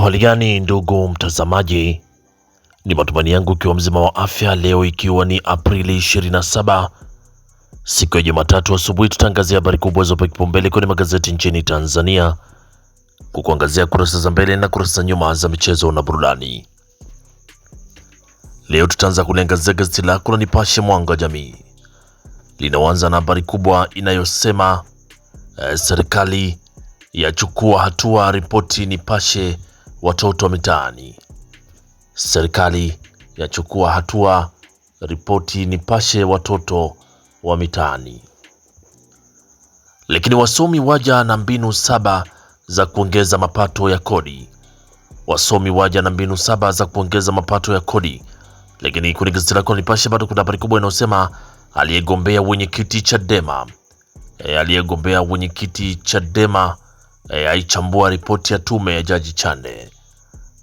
Hali gani ndugu mtazamaji, ni matumaini yangu ikiwa mzima wa afya. Leo ikiwa ni Aprili 27 siku ya Jumatatu asubuhi, tutaangazia habari kubwa zopewa kipaumbele kwenye magazeti nchini Tanzania, kukuangazia kurasa za mbele na kurasa za nyuma za michezo na burudani. Leo tutaanza kuliangazia gazeti lako la Nipashe Mwanga wa Jamii, linaanza na habari kubwa inayosema serikali yachukua hatua, ripoti Nipashe watoto wa mitaani. Serikali yachukua hatua, ripoti Nipashe watoto wa mitaani. Lakini wasomi waja na mbinu saba za kuongeza mapato ya kodi. Wasomi waja na mbinu saba za kuongeza mapato ya kodi. Lakini kwenye gazeti lako Nipashe bado kuna habari kubwa inayosema aliyegombea wenyekiti Chadema, aliyegombea wenyekiti Chadema aichambua ripoti ya tume ya Jaji Chande.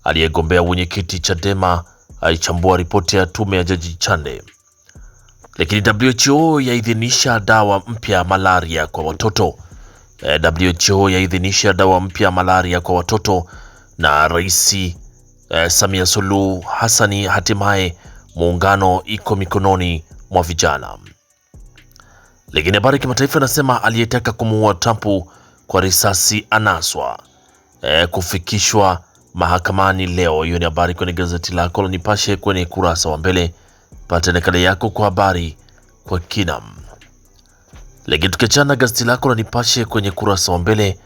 Aliyegombea wenyekiti Chadema aichambua ripoti ya tume ya Jaji Chande. Lakini WHO yaidhinisha dawa mpya malaria kwa watoto. WHO yaidhinisha dawa mpya malaria kwa watoto, na Rais Samia Suluhu Hassani hatimaye muungano iko mikononi mwa vijana. Lakini habari kimataifa inasema aliyetaka kumuua Trump kwa risasi anaswa, kufikishwa mahakamani leo. Hiyo ni habari kwenye gazeti lako la Nipashe kwenye kurasa wa mbele. Pata nakala yako kwa habari kwa kina. Lakini tukiachana gazeti lako la Nipashe kwenye kurasa wa mbele,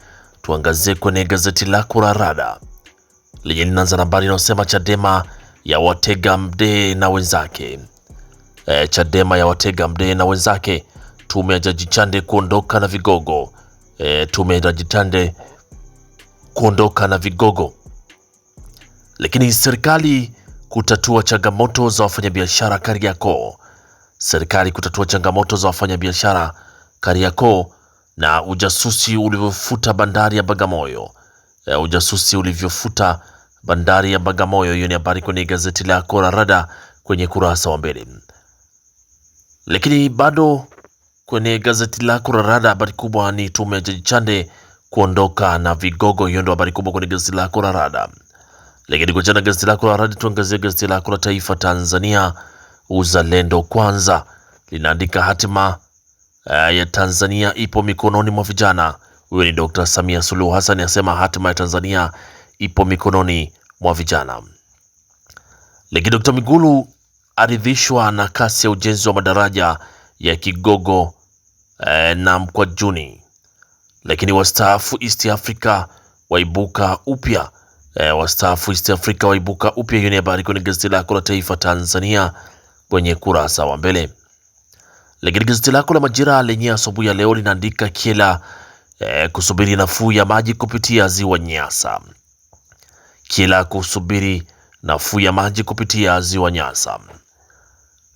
tuangazie kwenye gazeti lako la Rada lenye linaanza na habari inayosema Chadema ya watega Mdee na wenzake. Chadema ya watega Mdee na wenzake, tume ya Jaji Chande kuondoka na vigogo. Tume ya Jaji Chande kuondoka na vigogo. Lakini serikali kutatua changamoto za wafanyabiashara Kariakoo. Serikali kutatua changamoto za wafanyabiashara Kariakoo, na ujasusi ulivyofuta bandari ya Bagamoyo. Ujasusi ulivyofuta bandari ya Bagamoyo. Hiyo ni habari kwenye gazeti lako la Rada kwenye kurasa wa mbele. Lakini bado kwenye gazeti lako la Rada habari kubwa ni tume ya Jaji Chande kuondoka na vigogo. Hiyo ndio habari kubwa kwenye gazeti lako la Rada. Lakini kwa jana gazeti lako la Rada, tuangazie gazeti lako la Taifa Tanzania Uzalendo Kwanza, linaandika hatima ya Tanzania ipo mikononi mwa vijana. Huyo ni Dr. Samia Suluhu Hassan asema hatima ya Tanzania ipo mikononi mwa vijana. Lakini Dr. Mwigulu aridhishwa na kasi ya ujenzi wa madaraja ya Kigogo na Mkwajuni. Lakini wastaafu East Africa waibuka upya. Wastaafu East Africa waibuka upya. Hiyo ni habari kwenye gazeti lako la Taifa Tanzania kwenye kurasa wa mbele. Lakini gazeti lako la Majira lenye asubuhi ya leo linaandika Kyela kusubiri nafuu ya maji kupitia ziwa Nyasa. Kyela kusubiri nafuu ya maji kupitia ziwa Nyasa.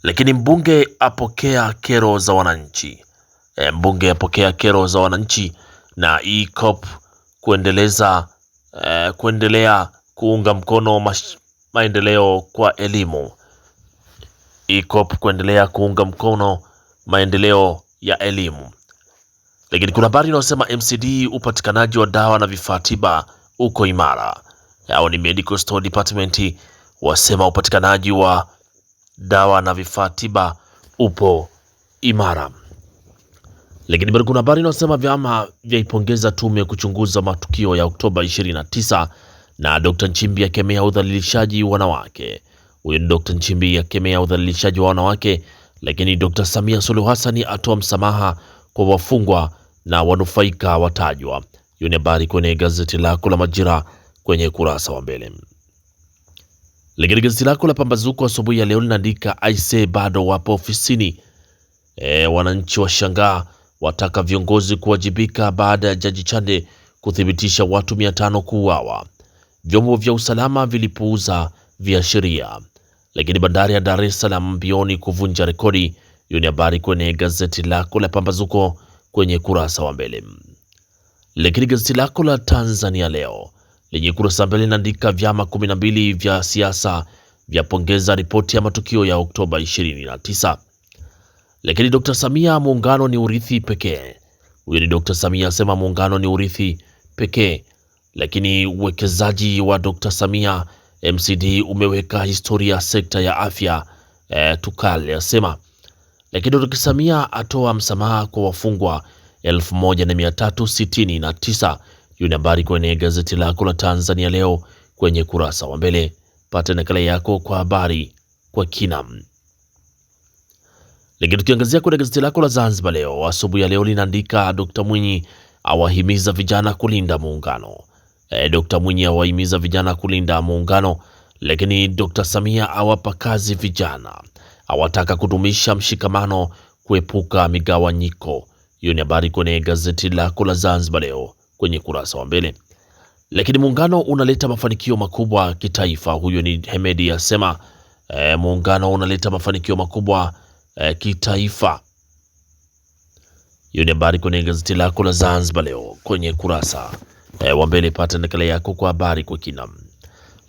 Lakini mbunge apokea kero za wananchi. Mbunge apokea kero za wananchi, na EACOP kuendelea kuunga mkono maendeleo kwa elimu. EACOP kuendelea kuunga mkono maendeleo ya elimu. Lakini kuna habari inayosema MCD upatikanaji wa dawa na vifaa tiba uko imara. Hao ni Medical Store Department wasema upatikanaji wa dawa na vifaa tiba upo imara. Lakini bado kuna habari inayosema vyama vyaipongeza tume kuchunguza matukio ya Oktoba 29, na Dr. Nchimbi akemea udhalilishaji wanawake. Huyo ni Dr. Nchimbi akemea udhalilishaji wa wanawake. Lakini Dr. Samia Suluhu Hassan atoa msamaha kwa wafungwa na wanufaika watajwa. Hiyo ni habari kwenye gazeti lako la Majira kwenye kurasa wa mbele. Lakini gazeti lako la Pambazuko asubuhi ya leo linaandika aise bado wapo ofisini. Wananchi washangaa, wataka viongozi kuwajibika baada ya Jaji Chande kuthibitisha watu 500 kuuawa. Vyombo vya usalama vilipuuza viashiria. Lakini bandari ya Dar es Salaam mbioni kuvunja rekodi. Hiyo ni habari kwenye gazeti lako la Pambazuko kwenye kurasa wa mbele. Lakini gazeti lako la Tanzania Leo lenye kurasa mbele linaandika vyama 12 vya siasa vyapongeza ripoti ya matukio ya Oktoba 29. Lakini Dr. Samia muungano ni urithi pekee. Huyo ni Dr. Samia asema muungano ni urithi pekee. Lakini uwekezaji wa Dr. Samia MCD umeweka historia sekta ya afya, Tukale asema. Lakini Dr. Samia atoa msamaha kwa wafungwa 1369. Hiyo ni habari kwenye gazeti lako la Tanzania Leo kwenye kurasa wa mbele. Pata nakala yako kwa habari kwa kina. Lakini tukiangazia kwenye gazeti lako la Zanzibar Leo asubuhi ya leo linaandika Dr. Mwinyi awahimiza vijana kulinda muungano. Dr. Mwinyi awahimiza vijana kulinda muungano. Lakini Dr. Samia awapa kazi vijana, awataka kudumisha mshikamano, kuepuka migawanyiko. Hiyo ni habari kwenye gazeti lako la Zanzibar Leo kwenye kurasa wa mbele. Lakini muungano unaleta mafanikio makubwa kitaifa. Huyo ni Hemedi asema muungano unaleta mafanikio makubwa kitaifa. Hiyo ni habari kwenye gazeti lako la Zanzibar Leo kwenye kurasa wa mbele. Pata nakala yako kwa habari kwa kina.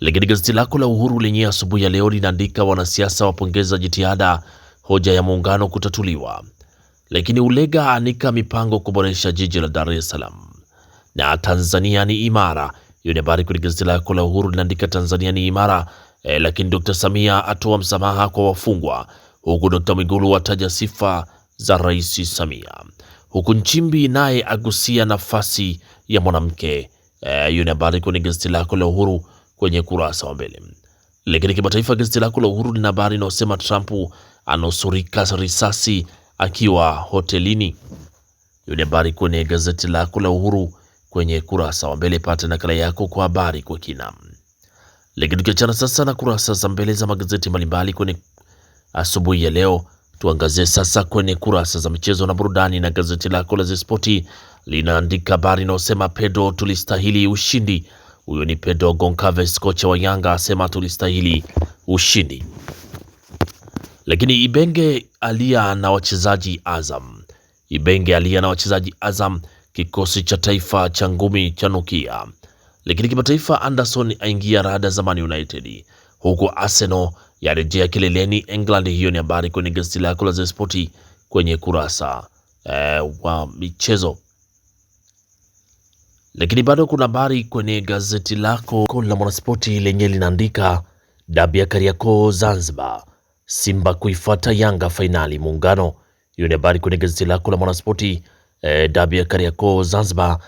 Lakini gazeti lako la Uhuru lenye asubuhi ya leo linaandika wanasiasa wapongeza jitihada, hoja ya muungano kutatuliwa. Lakini Ulega anika mipango kuboresha jiji la Dar es Salaam, na Tanzania ni imara. Hiyo ni habari kwenye gazeti lako la Uhuru linaandika Tanzania ni imara. Lakini Dr. Samia atoa msamaha kwa wafungwa, huku Dr. Mwigulu ataja sifa za Rais Samia, huku Nchimbi naye agusia nafasi ya mwanamke. Hiyo ni habari kwenye gazeti lako la Uhuru kwenye kurasa wa mbele. Lakini kimataifa, gazeti lako la Uhuru lina habari inayosema Trump anusurika risasi akiwa hotelini. Hiyo ni habari kwenye gazeti lako la Uhuru kwenye kurasa wa mbele. Pata nakala yako kwa habari kwa kina. Lakini tukiachana sasa na kurasa za mbele za magazeti mbalimbali kwenye asubuhi ya leo, tuangazie sasa kwenye kurasa za michezo na burudani, na gazeti lako la Spoti linaandika habari inayosema Pedro tulistahili ushindi. Huyo ni Pedro Goncalves, kocha wa Yanga, asema tulistahili ushindi. Lakini Ibenge alia na wachezaji Azam. Ibenge alia na wachezaji Azam, kikosi cha taifa cha ngumi cha nukia. Lakini kimataifa, Anderson aingia rada za Man United, huku Arsenal yarejea kileleni England. Hiyo ni habari kwenye gazeti lako la Spoti kwenye kurasa wa michezo. Lakini bado kuna habari kwenye gazeti lako la Mwanaspoti lenye linaandika dabi ya Kariakoo Zanzibar, Simba kuifuata Yanga fainali muungano. Hiyo ni habari kwenye gazeti lako la Mwanaspoti. Dabi ya Kariakoo Zanzibar,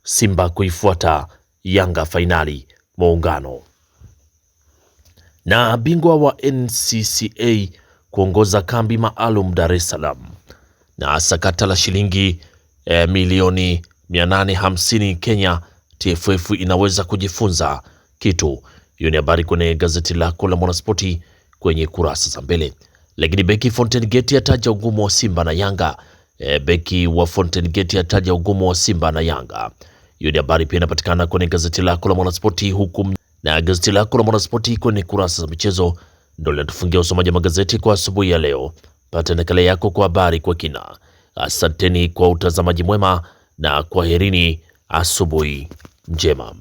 Simba kuifuata Yanga fainali muungano. Na bingwa wa NCCA kuongoza kambi maalum Dar es Salaam, na sakata la shilingi milioni 850 Kenya, TFF inaweza kujifunza kitu. Hiyo ni habari kwenye gazeti lako la Mwanaspoti kwenye kurasa za mbele. Lakini beki Fountain Gate ataja ugumu wa Simba na Yanga. Beki wa Fountain Gate ataja ugumu wa Simba na Yanga. Hiyo ni habari pia inapatikana kwenye gazeti lako la Mwanaspoti huku, na gazeti lako la Mwanaspoti kwenye kurasa za michezo ndio linatufungia usomaji wa magazeti kwa asubuhi ya leo. Pata nakala yako kwa habari kwa kina. Asanteni kwa utazamaji mwema na kwaherini, asubuhi njema.